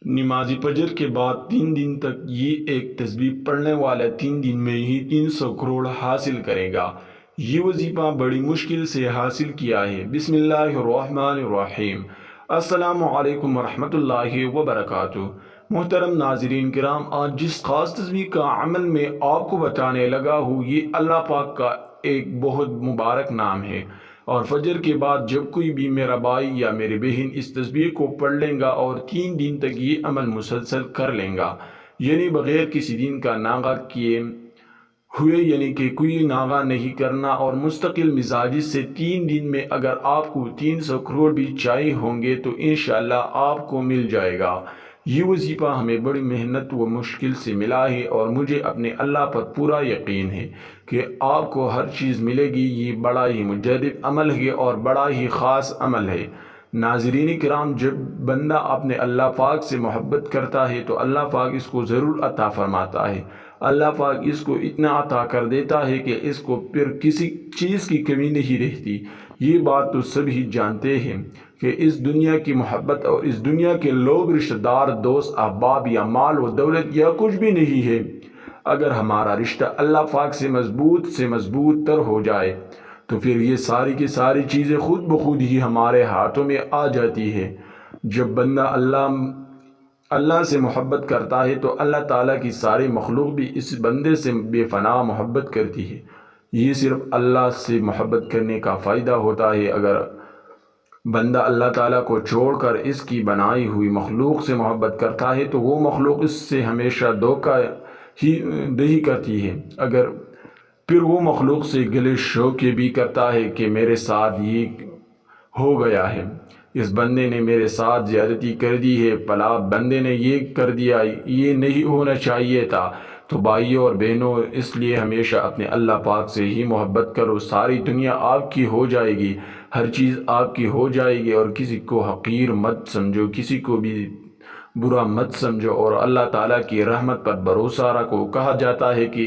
نماز فجر کے بعد 3 دن تک یہ ایک تسبیح پڑھنے والا 3 دن میں ہی 300 کروڑ حاصل کرے گا۔ یہ وظیفہ بڑی مشکل سے حاصل کیا ہے۔ بسم اللہ الرحمن الرحیم۔ السلام علیکم ورحمۃ اللہ وبرکاتہ۔ محترم ناظرین کرام، آج جس خاص تسبیح کا عمل میں آپ کو بتانے لگا ہوں، یہ اللہ پاک کا ایک بہت مبارک نام ہے، اور فجر کے بعد جب کوئی بھی میرا بھائی یا میری بہن اس تسبیح کو پڑھ لیں گا اور 3 دن تک یہ عمل مسلسل کر لیں گا، یعنی بغیر کسی دن کا ناغہ کیے ہوئے، یعنی کہ کوئی ناغہ نہیں کرنا، اور مستقل مزاجی سے 3 دن میں اگر آپ کو 300 کروڑ بھی چاہیے ہوں گے تو انشاءاللہ آپ کو مل جائے گا۔ یہ وظیفہ ہمیں بڑی محنت و مشکل سے ملا ہے، اور مجھے اپنے اللہ پر پورا یقین ہے کہ آپ کو ہر چیز ملے گی۔ یہ بڑا ہی مجدد عمل ہے اور بڑا ہی خاص عمل ہے۔ ناظرین کرام، جب بندہ اپنے اللہ پاک سے محبت کرتا ہے تو اللہ پاک اس کو ضرور عطا فرماتا ہے۔ اللہ پاک اس کو اتنا عطا کر دیتا ہے کہ اس کو پھر کسی چیز کی کمی نہیں رہتی۔ یہ بات تو سبھی جانتے ہیں کہ اس دنیا کی محبت اور اس دنیا کے لوگ، رشتہ دار، دوست، احباب یا مال و دولت یا کچھ بھی نہیں ہے۔ اگر ہمارا رشتہ اللہ پاک سے مضبوط تر ہو جائے تو پھر یہ ساری کی ساری چیزیں خود بخود ہی ہمارے ہاتھوں میں آ جاتی ہے۔ جب بندہ اللہ سے محبت کرتا ہے تو اللہ تعالیٰ کی ساری مخلوق بھی اس بندے سے بے پناہ محبت کرتی ہے۔ یہ صرف اللہ سے محبت کرنے کا فائدہ ہوتا ہے۔ اگر بندہ اللہ تعالیٰ کو چھوڑ کر اس کی بنائی ہوئی مخلوق سے محبت کرتا ہے تو وہ مخلوق اس سے ہمیشہ دھوکہ ہی دہی کرتی ہے۔ اگر پھر وہ مخلوق سے گلے شوقے بھی کرتا ہے کہ میرے ساتھ یہ ہو گیا ہے، اس بندے نے میرے ساتھ زیادتی کر دی ہے، فلاں بندے نے یہ کر دیا، یہ نہیں ہونا چاہیے تھا، تو بھائیوں اور بہنوں، اس لیے ہمیشہ اپنے اللہ پاک سے ہی محبت کرو۔ ساری دنیا آپ کی ہو جائے گی، ہر چیز آپ کی ہو جائے گی، اور کسی کو حقیر مت سمجھو، کسی کو بھی برا مت سمجھو، اور اللہ تعالیٰ کی رحمت پر بھروسہ رکھو۔ کہا جاتا ہے کہ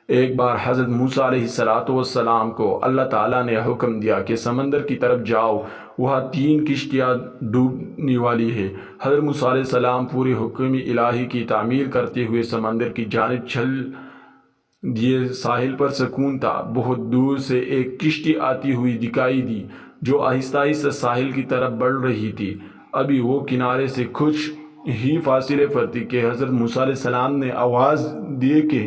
ایک بار حضرت موسیٰ علیہ السلام کو اللہ تعالیٰ نے حکم دیا کہ سمندر کی طرف جاؤ، وہاں 3 کشتیاں ڈوبنے والی ہے۔ حضرت موسیٰ علیہ السلام پوری حکم الہی کی تعمیل کرتے ہوئے سمندر کی جانب چل دیے۔ ساحل پر سکون تھا۔ بہت دور سے ایک کشتی آتی ہوئی دکھائی دی جو آہستہ آہستہ ساحل کی طرف بڑھ رہی تھی۔ ابھی وہ کنارے سے کچھ ہی فاصلے پر تھی کہ حضرت موسیٰ علیہ السلام نے آواز دی کہ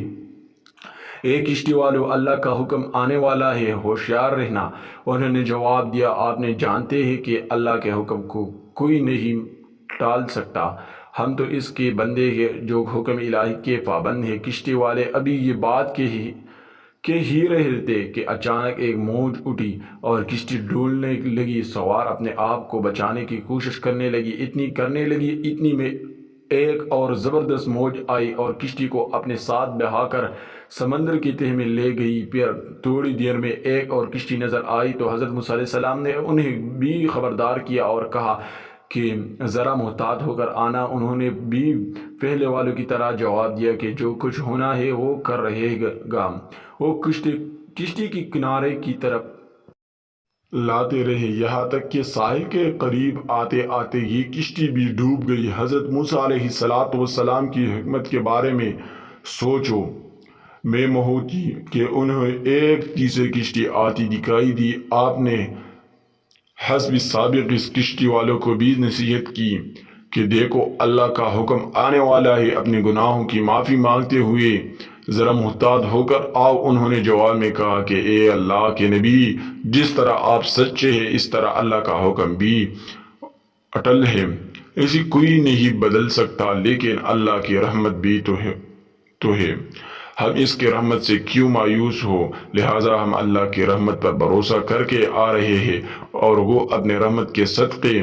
اے کشتی والو، اللہ کا حکم آنے والا ہے، ہوشیار رہنا۔ انہوں نے جواب دیا، آپ نے جانتے ہیں کہ اللہ کے حکم کو کوئی نہیں ٹال سکتا، ہم تو اس کے بندے ہیں جو حکم الہی کے پابند ہیں۔ کشتی والے ابھی یہ بات کہ ہی رہے تھے کہ اچانک ایک موج اٹھی اور کشتی ڈولنے لگی۔ سوار اپنے آپ کو بچانے کی کوشش کرنے لگی، اتنی میں ایک اور زبردست موج آئی اور کشتی کو اپنے ساتھ بہا کر سمندر کی تہہ میں لے گئی۔ پھر تھوڑی دیر میں ایک اور کشتی نظر آئی تو حضرت موسیٰ علیہ السلام نے انہیں بھی خبردار کیا اور کہا کہ ذرا محتاط ہو کر آنا۔ انہوں نے بھی پہلے والوں کی طرح جواب دیا کہ جو کچھ ہونا ہے وہ کر رہے گا۔ وہ کشتی کی کنارے کی طرف لاتے رہے، یہاں تک کہ ساحل کے قریب آتے آتے یہ کشتی بھی ڈوب گئی۔ حضرت موسیٰ علیہ السلام کی حکمت کے بارے میں سوچو میں ہوتی کہ انہیں ایک تیسری کشتی آتی دکھائی دی۔ آپ نے حسب سابق اس کشتی والوں کو بھی نصیحت کی کہ دیکھو اللہ کا حکم آنے والا ہے، اپنے گناہوں کی معافی مانگتے ہوئے ذرا محتاط ہو کر آؤ۔ انہوں نے جواب میں کہا کہ اے اللہ کے نبی، جس طرح آپ سچے ہیں اس طرح اللہ کا حکم بھی اٹل ہے، اسے کوئی نہیں بدل سکتا، لیکن اللہ کی رحمت بھی تو ہے، ہم اس کے رحمت سے کیوں مایوس ہو؟ لہٰذا ہم اللہ کی رحمت پر بھروسہ کر کے آ رہے ہیں، اور وہ اپنے رحمت کے صدقے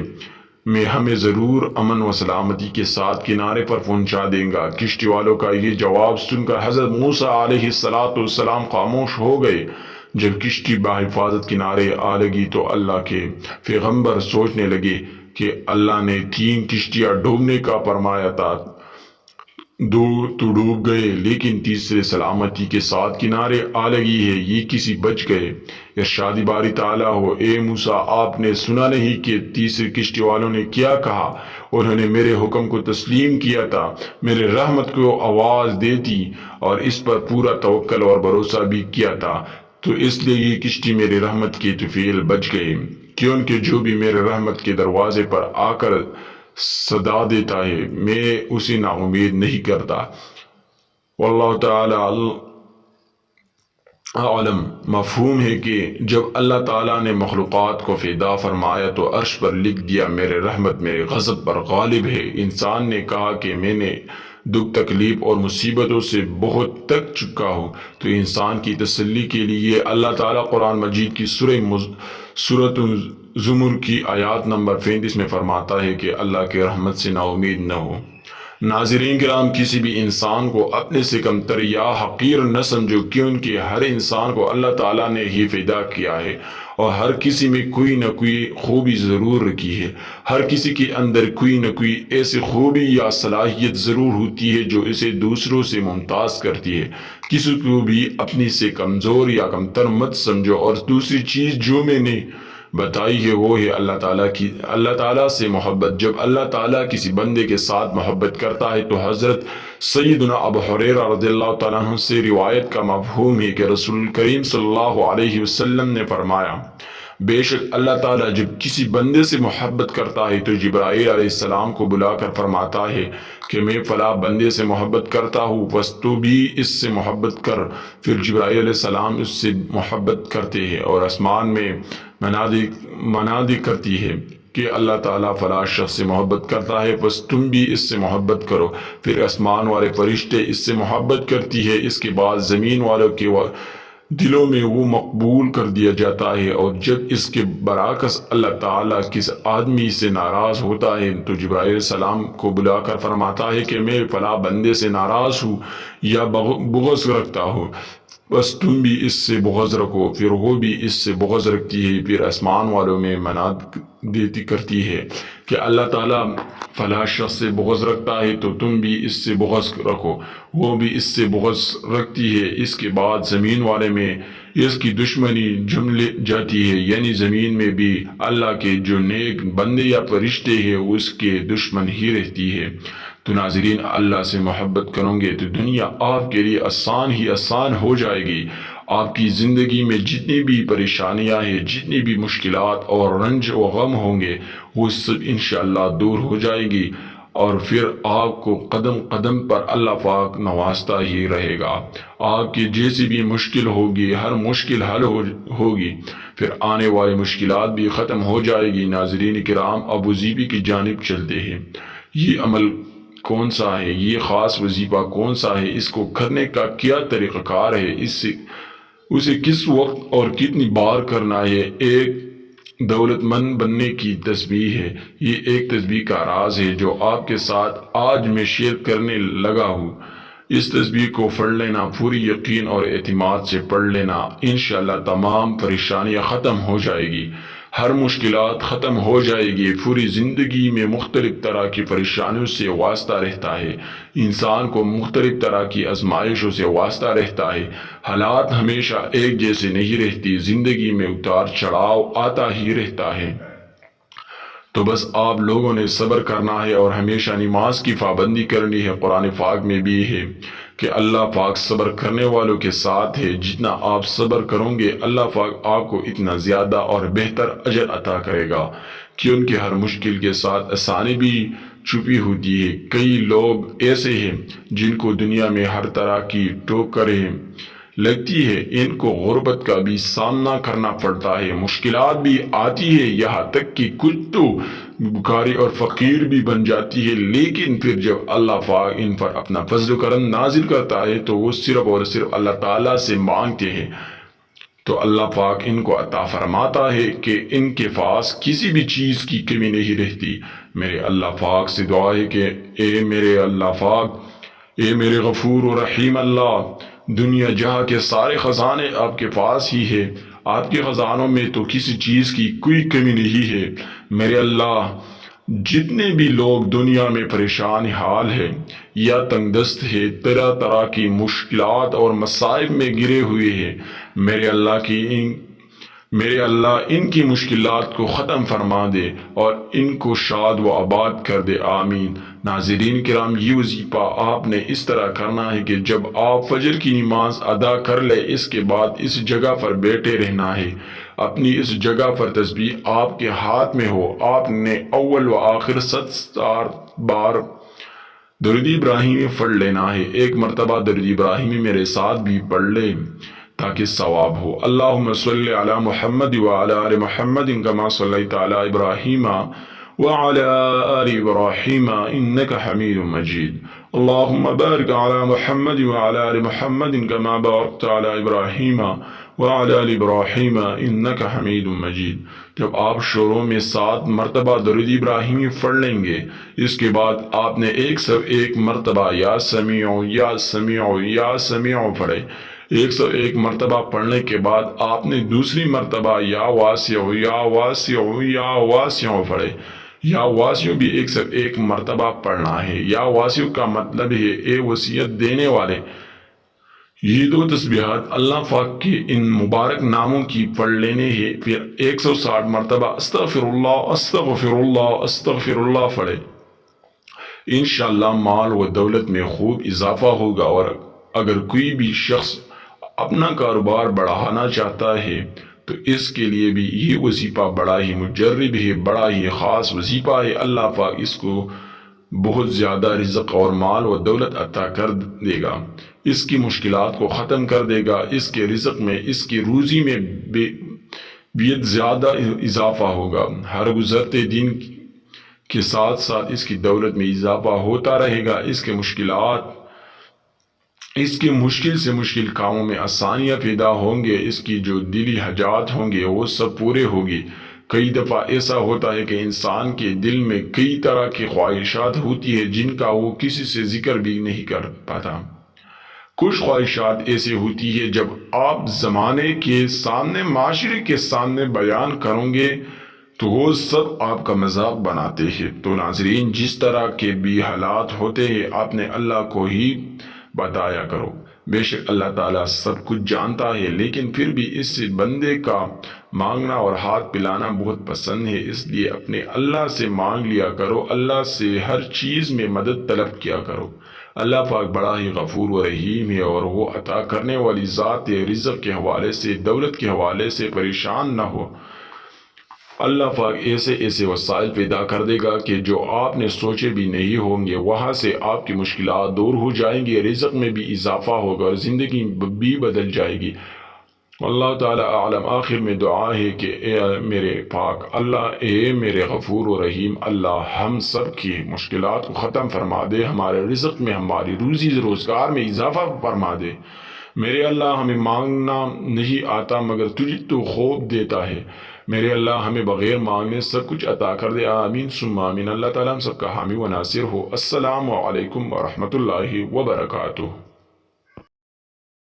میں ہمیں ضرور امن و سلامتی کے ساتھ کنارے پر پہنچا دیں گا۔ کشتی والوں کا یہ جواب سن کر حضرت موسیٰ علیہ السلام خاموش ہو گئے۔ جب کشتی بحفاظت کنارے آ لگی تو اللہ کے پیغمبر سوچنے لگے کہ اللہ نے 3 کشتیاں ڈوبنے کا فرمایا تھا، دو تو ڈوب گئے لیکن تیسرے سلامتی کے ساتھ کنارے آ لگی ہے، یہ کسی بچ گئے۔ ارشاد باری تعالیٰ ہو، اے موسیٰ آپ نے سنا نہیں کہ تیسری کشتی والوں نے کیا کہا؟ انہوں نے میرے حکم کو تسلیم کیا تھا، میرے رحمت کو آواز دیتی اور اس پر پورا توکل اور بھروسہ بھی کیا تھا، تو اس لیے یہ کشتی میرے رحمت کے طفیل بچ گئے، کیونکہ جو بھی میرے رحمت کے دروازے پر آ کر صدا دیتا ہے میں اسے نا امید نہیں کرتا۔ واللہ تعالی عالم۔ مفہوم ہے کہ جب اللہ تعالیٰ نے مخلوقات کو فدا فرمایا تو عرش پر لکھ دیا میرے رحمت میرے غضب پر غالب ہے۔ انسان نے کہا کہ میں نے دکھ تکلیف اور مصیبتوں سے بہت تک چکا ہوں، تو انسان کی تسلی کے لیے اللہ تعالیٰ قرآن مجید کی سورۃ زمر کی آیات نمبر 35 میں فرماتا ہے کہ اللہ کے رحمت سے نا امید نہ ہو۔ ناظرین کرام، کسی بھی انسان کو اپنے سے کمتر یا حقیر نہ سمجھو، کیونکہ ہر انسان کو اللہ تعالیٰ نے ہی فدا کیا ہے اور ہر کسی میں کوئی نہ کوئی خوبی ضرور رکھی ہے۔ ہر کسی کے اندر کوئی نہ کوئی ایسی خوبی یا صلاحیت ضرور ہوتی ہے جو اسے دوسروں سے ممتاز کرتی ہے۔ کسی کو بھی اپنی سے کمزور یا کمتر مت سمجھو۔ اور دوسری چیز جو میں نے بتائی ہے وہ ہے اللہ تعالیٰ سے محبت۔ جب اللہ تعالیٰ کسی بندے کے ساتھ محبت کرتا ہے تو حضرت سیدنا ابو ہریرہ رضی اللہ تعالیٰ عنہ سے روایت کا مفہوم ہے کہ رسول کریم صلی اللہ علیہ وسلم نے فرمایا، بے شک اللہ تعالیٰ جب کسی بندے سے محبت کرتا ہے تو جبرائیل علیہ السلام کو بلا کر فرماتا ہے کہ میں فلاں بندے سے محبت کرتا ہوں، بس تو بھی اس سے محبت کر۔ پھر جبرائیل علیہ السلام اس سے محبت کرتے ہیں اور آسمان میں منادی کرتی ہے کہ اللہ تعالیٰ فلاں شخص سے محبت کرتا ہے، بس تم بھی اس سے محبت کرو۔ پھر آسمان والے فرشتے اس سے محبت کرتی ہے، اس کے بعد زمین والوں کے دلوں میں وہ مقبول کر دیا جاتا ہے، اور جب اس کے برعکس اللہ تعالیٰ کس آدمی سے ناراض ہوتا ہے تو جبرائیل علیہ السلام کو بلا کر فرماتا ہے کہ میں فلاں بندے سے ناراض ہوں یا بغض رکھتا ہوں، بس تم بھی اس سے بغض رکھو۔ پھر وہ بھی اس سے بغض رکھتی ہے، پھر آسمان والوں میں منادی کرتی ہے کہ اللہ تعالیٰ فلاں شخص سے بغض رکھتا ہے تو تم بھی اس سے بغض رکھو، وہ بھی اس سے بغض رکھتی ہے۔ اس کے بعد زمین والے میں اس کی دشمنی جم جاتی ہے، یعنی زمین میں بھی اللہ کے جو نیک بندے یا فرشتے ہیں اس کے دشمن ہی رہتی ہے۔ تو ناظرین، اللہ سے محبت کرو گے تو دنیا آپ کے لیے آسان ہی آسان ہو جائے گی۔ آپ کی زندگی میں جتنی بھی پریشانیاں ہیں، جتنی بھی مشکلات اور رنج و غم ہوں گے، وہ سب انشاءاللہ دور ہو جائے گی، اور پھر آپ کو قدم قدم پر اللہ پاک نوازتا ہی رہے گا۔ آپ کی جیسی بھی مشکل ہوگی، ہر مشکل حل ہوگی، پھر آنے والی مشکلات بھی ختم ہو جائے گی۔ ناظرین کرام، اب وظیفے کی جانب چلتے ہیں۔ یہ عمل کون سا ہے؟ یہ خاص وظیفہ کون سا ہے؟ اس کو کرنے کا کیا طریقہ کار ہے؟ اسے کس وقت اور کتنی بار کرنا ہے؟ ایک دولت مند بننے کی تسبیح ہے۔ یہ ایک تسبیح کا راز ہے جو آپ کے ساتھ آج میں شیئر کرنے لگا ہوں۔ اس تسبیح کو پڑھ لینا، پوری یقین اور اعتماد سے پڑھ لینا، انشاءاللہ تمام پریشانیاں ختم ہو جائے گی، ہر مشکلات ختم ہو جائے گی۔ پوری زندگی میں مختلف طرح کی پریشانیوں سے واسطہ رہتا ہے، انسان کو مختلف طرح کی آزمائشوں سے واسطہ رہتا ہے۔ حالات ہمیشہ ایک جیسے نہیں رہتی، زندگی میں اتار چڑھاؤ آتا ہی رہتا ہے۔ تو بس آپ لوگوں نے صبر کرنا ہے اور ہمیشہ نماز کی پابندی کرنی ہے۔ قرآن پاک میں بھی ہے کہ اللہ پاک صبر کرنے والوں کے ساتھ ہے۔ جتنا آپ صبر کرو گے اللہ پاک آپ کو اتنا زیادہ اور بہتر اجر عطا کرے گا، کیونکہ ہر مشکل کے ساتھ آسانی بھی چھپی ہوتی ہے۔ کئی لوگ ایسے ہیں جن کو دنیا میں ہر طرح کی ٹوکریں لگتی ہے، ان کو غربت کا بھی سامنا کرنا پڑتا ہے، مشکلات بھی آتی ہے، یہاں تک کہ کچھ تو بھکاری اور فقیر بھی بن جاتی ہے، لیکن پھر جب اللہ پاک ان پر اپنا فضل و کرم نازل کرتا ہے تو وہ صرف اور صرف اللہ تعالیٰ سے مانگتے ہیں، تو اللہ پاک ان کو عطا فرماتا ہے کہ ان کے پاس کسی بھی چیز کی کمی نہیں رہتی۔ میرے اللہ پاک سے دعا ہے کہ اے میرے اللہ پاک، اے میرے غفور و رحیم اللہ، دنیا جہاں کے سارے خزانے آپ کے پاس ہی ہے، آپ کے خزانوں میں تو کسی چیز کی کوئی کمی نہیں ہے۔ میرے اللہ، جتنے بھی لوگ دنیا میں پریشان حال ہے یا تنگ دست ہے، طرح طرح کی مشکلات اور مصائب میں گرے ہوئے ہیں، میرے اللہ ان کی مشکلات کو ختم فرما دے اور ان کو شاد و آباد کر دے، آمین۔ ناظرین کرام، یہ وظیفہ آپ نے اس طرح کرنا ہے کہ جب آپ فجر کی نماز ادا کر لے، اس کے بعد اس جگہ پر بیٹھے رہنا ہے۔ اپنی اس جگہ پر تسبیح آپ کے ہاتھ میں ہو، آپ نے اول و آخر 7 بار درود ابراہیمی پڑھ لینا ہے۔ ایک مرتبہ درود ابراہیمی میرے ساتھ بھی پڑھ لے تاکہ ثواب ہو۔ اللہم صلی علی محمد وعلی آل محمد کما صلیت علی ابراہیم وعلی آل ابراہیم انک حمید مجید۔ اللہم بارک علی محمد وعلی آل محمد کما بارکت علی ابراہیم وعلی آل ابراہیم انک حمید مجید۔ جب آپ شروع میں 7 مرتبہ درود ابراہیمی پڑھ لیں گے، اس کے بعد آپ نے 101 مرتبہ یا سمیع یا سمیع یا سمیع پڑھے۔ 101 مرتبہ پڑھنے کے بعد آپ نے دوسری مرتبہ یا واسع یا واسع یا واسع پڑھے۔ یا واسع بھی 101 مرتبہ پڑھنا ہے۔ یا واسع کا مطلب ہے اے وسعت دینے والے۔ یہ 2 تسبیحات اللہ پاک کے ان مبارک ناموں کی پڑھ لینے ہیں، پھر 160 مرتبہ استغفر اللہ استغفر اللہ استغفر اللہ پڑھے۔ انشاءاللہ مال و دولت میں خوب اضافہ ہوگا، اور اگر کوئی بھی شخص اپنا کاروبار بڑھانا چاہتا ہے تو اس کے لیے بھی یہ وظیفہ بڑا ہی مجرب ہے، بڑا ہی خاص وظیفہ ہے۔ اللہ پاک اس کو بہت زیادہ رزق اور مال و دولت عطا کر دے گا، اس کی مشکلات کو ختم کر دے گا، اس کے رزق میں، اس کی روزی میں بہت زیادہ اضافہ ہوگا۔ ہر گزرتے دن کے ساتھ ساتھ اس کی دولت میں اضافہ ہوتا رہے گا، اس کے مشکل سے مشکل کاموں میں آسانیاں پیدا ہوں گے، اس کی جو دلی حاجات ہوں گے وہ سب پورے ہوگی۔ کئی دفعہ ایسا ہوتا ہے کہ انسان کے دل میں کئی طرح کی خواہشات ہوتی ہے جن کا وہ کسی سے ذکر بھی نہیں کر پاتا۔ کچھ خواہشات ایسی ہوتی ہے جب آپ زمانے کے سامنے، معاشرے کے سامنے بیان کریں گے تو وہ سب آپ کا مذاق بناتے ہیں۔ تو ناظرین، جس طرح کے بھی حالات ہوتے ہیں اپنے اللہ کو ہی بتایا کرو۔ بے شک اللہ تعالیٰ سب کچھ جانتا ہے، لیکن پھر بھی اس سے بندے کا مانگنا اور ہاتھ پلانا بہت پسند ہے، اس لیے اپنے اللہ سے مانگ لیا کرو، اللہ سے ہر چیز میں مدد طلب کیا کرو۔ اللہ پاک بڑا ہی غفور و رحیم ہے، اور وہ عطا کرنے والی ذات ہے۔ رزق کے حوالے سے، دولت کے حوالے سے پریشان نہ ہو۔ اللہ پاک ایسے ایسے وسائل پیدا کر دے گا کہ جو آپ نے سوچے بھی نہیں ہوں گے، وہاں سے آپ کی مشکلات دور ہو جائیں گی، رزق میں بھی اضافہ ہوگا اور زندگی بھی بدل جائے گی۔ اللہ تعالیٰ اعلم۔ آخر میں دعا ہے کہ اے میرے پاک اللہ، اے میرے غفور و رحیم اللہ، ہم سب کی مشکلات کو ختم فرما دے، ہمارے رزق میں، ہماری روزی روزگار میں اضافہ فرما دے۔ میرے اللہ، ہمیں مانگنا نہیں آتا مگر تجھے تو خوب دیتا ہے۔ میرے اللہ، ہمیں بغیر مانگنے سب کچھ عطا کر دے، آمین ثم آمین۔ اللہ تعالیٰ ہم سب کا حامی و ناصر ہو۔ السلام علیکم ورحمۃ اللہ وبرکاتہ۔